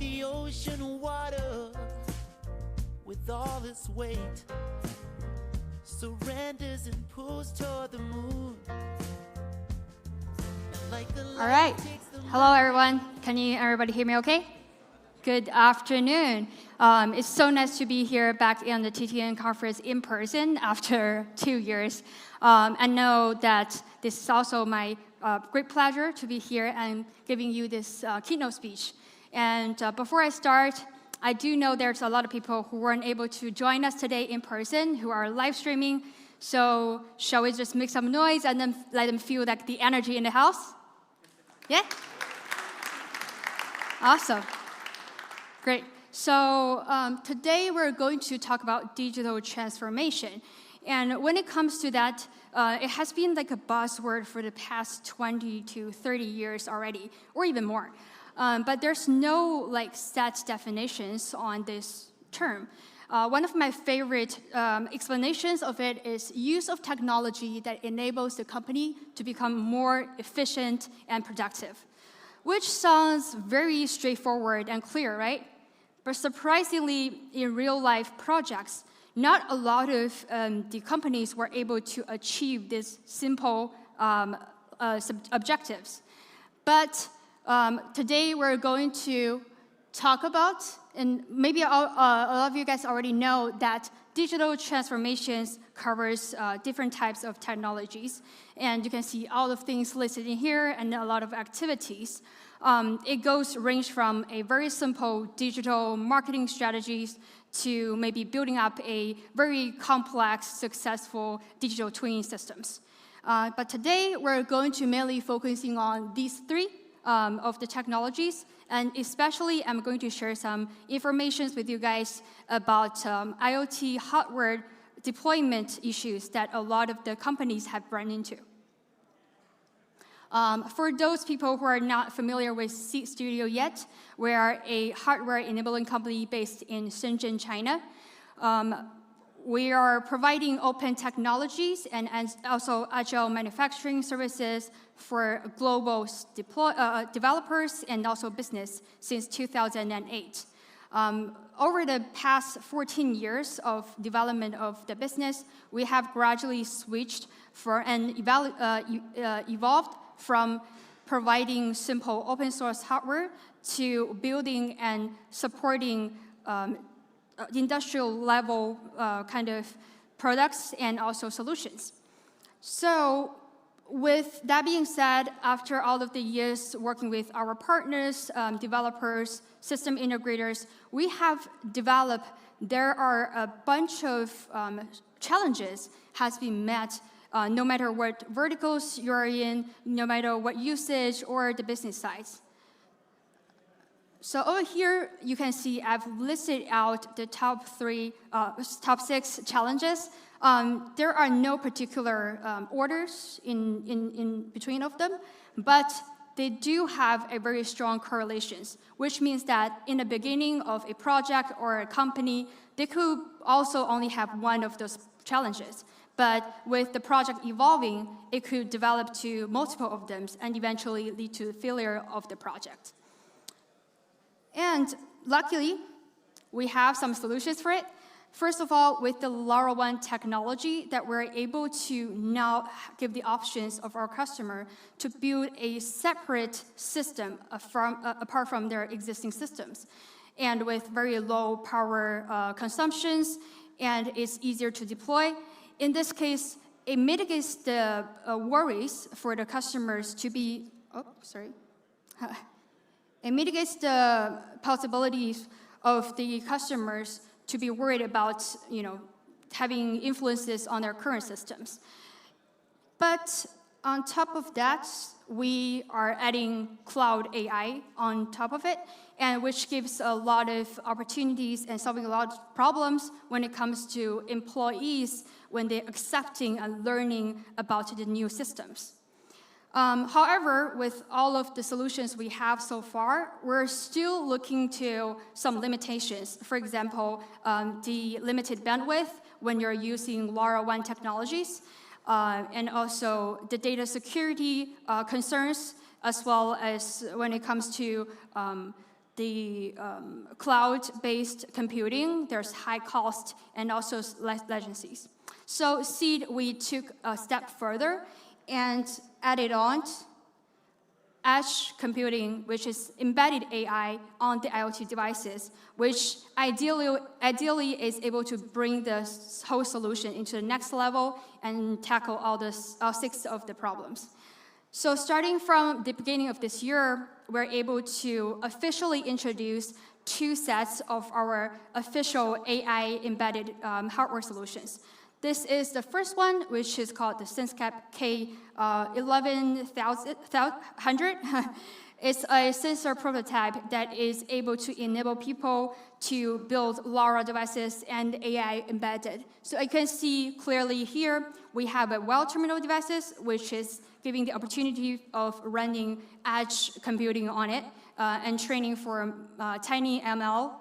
the ocean water with all its weight surrenders and pulls toward the moon. All right. Hello, everyone. Can everybody hear me okay? Good afternoon. It's so nice to be here back in the TTN conference in person after 2 years. I know that this is also my great pleasure to be here and giving you this keynote speech. And before I start, I do know there's a lot of people who weren't able to join us today in person, who are live streaming. So shall we just make some noise and then let them feel like the energy in the house? Yeah? Awesome. Great. So today we're going to talk about digital transformation. And when it comes to that, it has been like a buzzword for the past 20 to 30 years already, or even more. But there's no set definitions on this term. One of my favorite explanations of it is use of technology that enables the company to become more efficient and productive, which sounds very straightforward and clear, right? But surprisingly, in real-life projects, not a lot of the companies were able to achieve these simple objectives. But today we're going to talk about, and maybe a lot of you guys already know that digital transformations covers different types of technologies. And you can see all the things listed in here and a lot of activities. It range from a very simple digital marketing strategies to maybe building up a very complex, successful digital twin systems. But today, we're going to mainly focusing on these three of the technologies, and especially I'm going to share some information with you guys about IoT hardware deployment issues that a lot of the companies have run into. For those people who are not familiar with SEEED Studio yet, we are a hardware-enabling company based in Shenzhen, China. We are providing open technologies and also agile manufacturing services for global developers and also business since 2008. Over the past 14 years of development of the business, we have gradually switched and evolved from providing simple open source hardware to building and supporting industrial level kind of products and also solutions. So with that being said, after all of the years working with our partners, developers, system integrators, we have developed, there are a bunch of challenges has been met no matter what verticals you're in, no matter what usage or the business size. So over here, you can see I've listed out the top 6 challenges. There are no particular orders in between of them, but they do have a very strong correlations, which means that in the beginning of a project or a company, they could also only have one of those challenges. But with the project evolving, it could develop to multiple of them and eventually lead to the failure of the project. And luckily, we have some solutions for it. First of all, with the LoRaWAN technology, that we're able to now give the options of our customer to build a separate system apart from their existing systems, and with very low power consumptions, and it's easier to deploy. In this case, it mitigates the worries for the customers to be, it mitigates the possibilities of the customers to be worried about, having influences on their current systems. But on top of that, we are adding cloud AI on top of it, and which gives a lot of opportunities and solving a lot of problems when it comes to employees when they're accepting and learning about the new systems. However, with all of the solutions we have so far, we're still looking to some limitations. For example, the limited bandwidth when you're using LoRaWAN technologies, and also the data security concerns, as well as when it comes to the cloud-based computing, there's high cost and also latencies. So SEEED, we took a step further and added on edge computing, which is embedded AI on the IoT devices, which ideally is able to bring the whole solution into the next level and tackle all 6 of the problems. So starting from the beginning of this year, we're able to officially introduce 2 sets of our official AI embedded hardware solutions. This is the first one, which is called the SenseCap K11100. It's a sensor prototype that is able to enable people to build LoRa devices and AI embedded. So you can see clearly here, we have a well terminal devices, which is giving the opportunity of running edge computing on it and training for tiny ML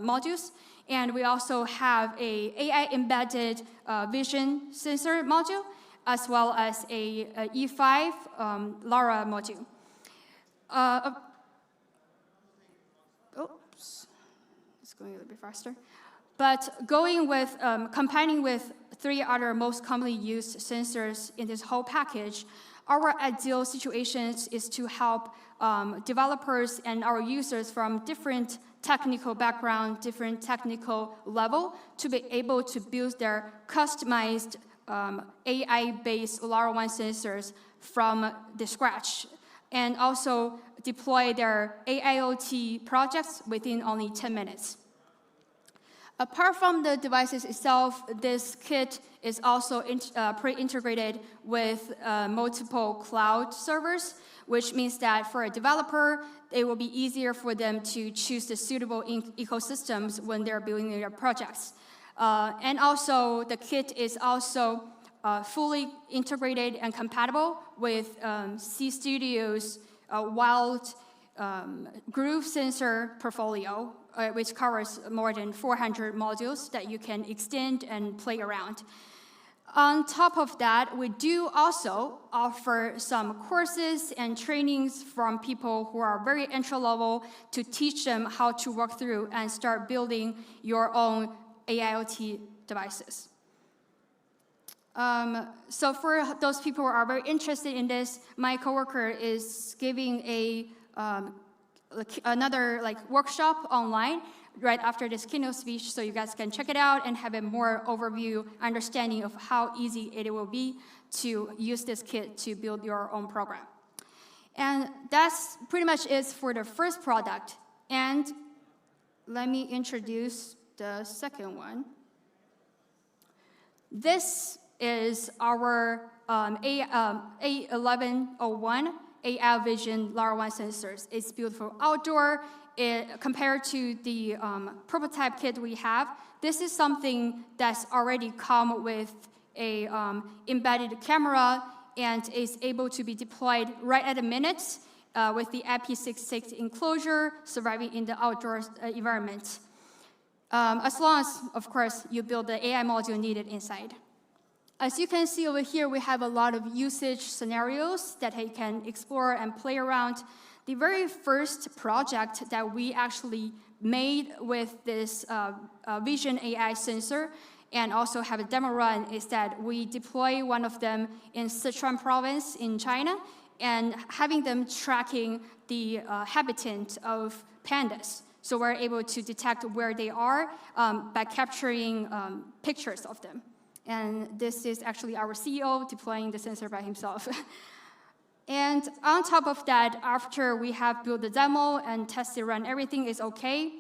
modules. And we also have a AI embedded vision sensor module, as well as a E5 LoRa module. Oops, it's going a little bit faster. But going with, combining with 3 other most commonly used sensors in this whole package, our ideal situation is to help developers and our users from different technical background, different technical level, to be able to build their customized AI-based LoRaWAN sensors from the scratch, and also deploy their AIoT projects within only 10 minutes. Apart from the devices itself, this kit is also pre-integrated with multiple cloud servers, which means that for a developer, it will be easier for them to choose the suitable ecosystems when they're building their projects. And also, the kit is also fully integrated and compatible with C Studio's wild groove sensor portfolio, which covers more than 400 modules that you can extend and play around. On top of that, we do also offer some courses and trainings from people who are very entry-level to teach them how to work through and start building your own AIoT devices. So for those people who are very interested in this, my coworker is giving another workshop online right after this keynote speech, so you guys can check it out and have a more overview understanding of how easy it will be to use this kit to build your own program. And that's pretty much it for the first product. And let me introduce the second one. This is our A1101 AI Vision LoRaWAN sensors. It's built for outdoor. Compared to the prototype kit we have, this is something that's already come with a embedded camera and is able to be deployed right at a minute with the IP66 enclosure surviving in the outdoor environment. As long as, of course, you build the AI module needed inside. As you can see over here, we have a lot of usage scenarios that you can explore and play around. The very first project that we actually made with this Vision AI sensor and also have a demo run is that we deploy one of them in Sichuan province in China and having them tracking the habitat of pandas. So we're able to detect where they are by capturing pictures of them. And this is actually our CEO deploying the sensor by himself. And on top of that, after we have built the demo and tested run, everything is okay,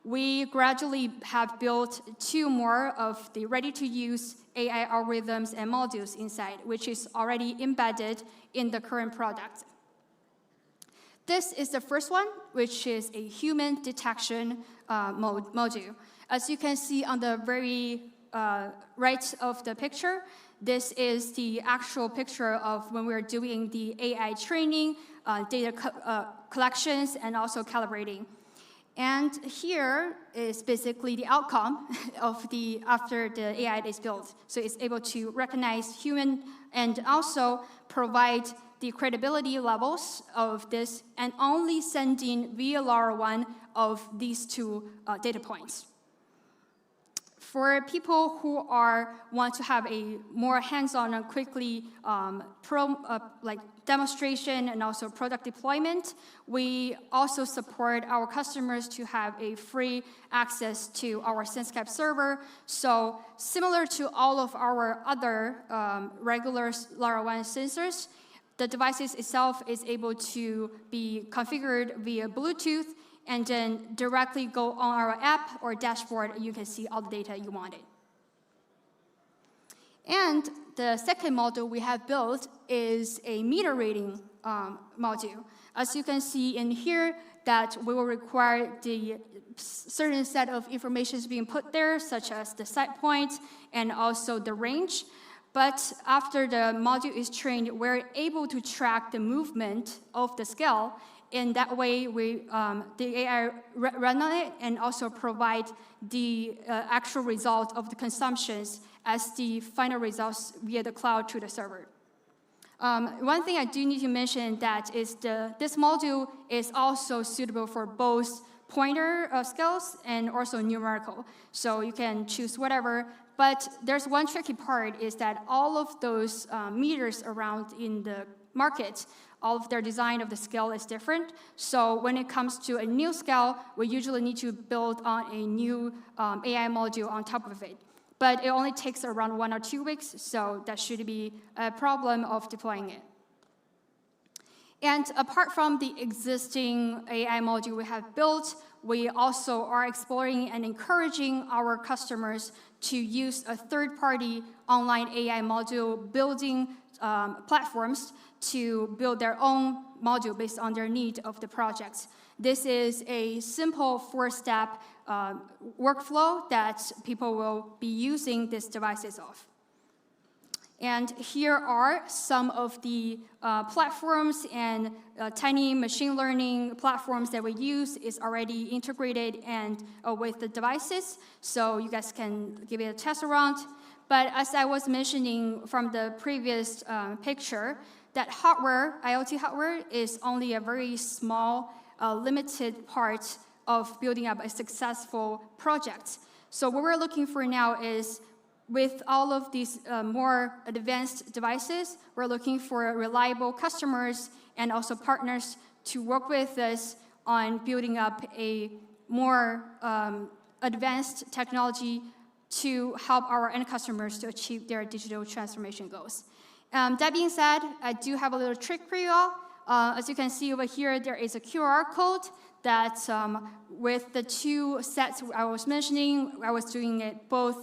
we gradually have built 2 more of the ready-to-use AI algorithms and modules inside, which is already embedded in the current product. This is the first one, which is a human detection module. As you can see on the very right of the picture, this is the actual picture of when we're doing the AI training, data collections, and also calibrating. And here is basically the outcome of after the AI is built. So it's able to recognize human and also provide the credibility levels of this and only sending via LoRaWAN of these two data points. For people who want to have a more hands-on and quickly demonstration and also product deployment, we also support our customers to have a free access to our SenseCap server. So similar to all of our other regular LoRaWAN sensors, the devices itself is able to be configured via Bluetooth and then directly go on our app or dashboard, and you can see all the data you wanted. And the second module we have built is a meter reading module. As you can see in here, that we will require the certain set of information being put there, such as the set point and also the range. But after the module is trained, we're able to track the movement of the scale. In that way, the AI run on it and also provide the actual result of the consumptions as the final results via the cloud to the server. One thing I do need to mention that is this module is also suitable for both pointer scales and also numerical. So you can choose whatever. But there's one tricky part is that all of those meters around in the market, all of their design of the scale is different. So when it comes to a new scale, we usually need to build on a new AI module on top of it. But it only takes around 1 or 2 weeks, so that should be a problem of deploying it. And apart from the existing AI module we have built, we also are exploring and encouraging our customers to use a third-party online AI module building platforms to build their own module based on their need of the projects. This is a simple 4-step workflow that people will be using these devices of. And here are some of the platforms and tiny machine learning platforms that we use is already integrated and with the devices, so you guys can give it a test around. But as I was mentioning from the previous picture, that hardware, IoT hardware, is only a very small, limited part of building up a successful project. So what we're looking for now is, with all of these more advanced devices, we're looking for reliable customers and also partners to work with us on building up a more advanced technology to help our end customers to achieve their digital transformation goals. That being said, I do have a little trick for you all. As you can see over here, there is a QR code that with the 2 sets I was mentioning, I was doing it both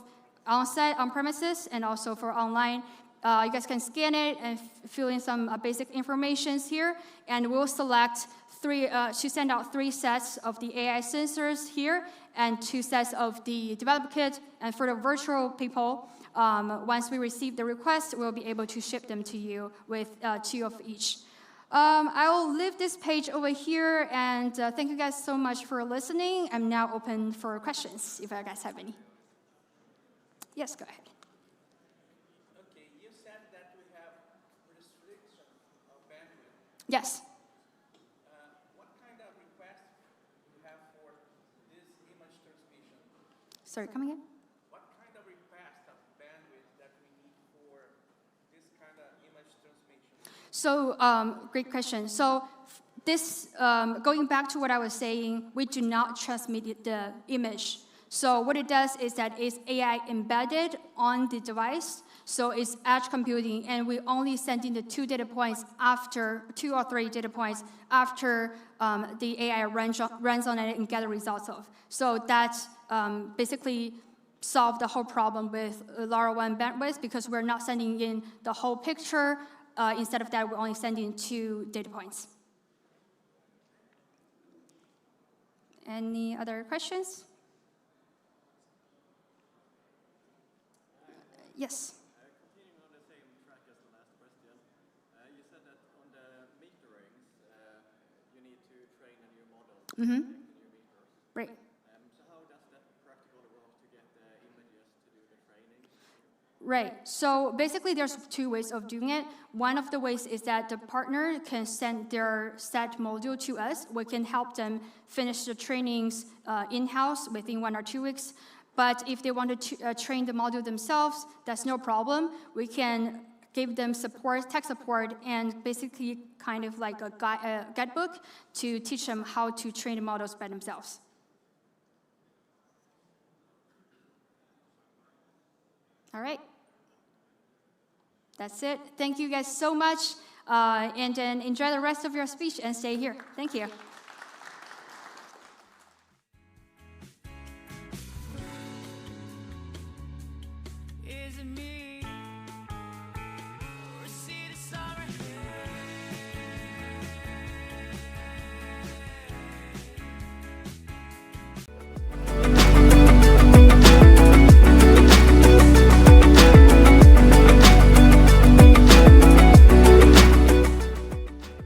on-site, on-premises, and also for online. You guys can scan it and fill in some basic information here, and we'll select to send out 3 sets of the AI sensors here, and 2 sets of the developer kit. And for the virtual people, once we receive the request, we'll be able to ship them to you with 2 of each. I will leave this page over here, and thank you guys so much for listening. I'm now open for questions, if you guys have any. Yes, go ahead. Okay, you said that we have restriction of bandwidth. Yes. What kind of requests do you have for this image transmission? Sorry, come again? What kind of request of bandwidth that we need for this kind of image transmission? So, great question. So, this, going back to what I was saying, we do not transmit the image. So what it does is that it's AI embedded on the device, so it's edge computing, and we only send in the 2 data points after, 2 or 3 data points after the AI runs on it and get the results of. So that basically solved the whole problem with LoRaWAN bandwidth, because we're not sending in the whole picture. Instead of that, we're only sending 2 data points. Any other questions? Yes. Continuing on the same track as the last question, you said that on the meterings, you need to train a new model to connect the new meters. Right. So how does that practically work to get the images to do the training? Right. So basically, there's two ways of doing it. One of the ways is that the partner can send their set module to us. We can help them finish the trainings in-house within 1 or 2 weeks. But if they want to train the module themselves, that's no problem. We can give them support, tech support, and basically kind of like a guidebook to teach them how to train the models by themselves. All right. That's it. Thank you guys so much. And then enjoy the rest of your speech and stay here. Thank you.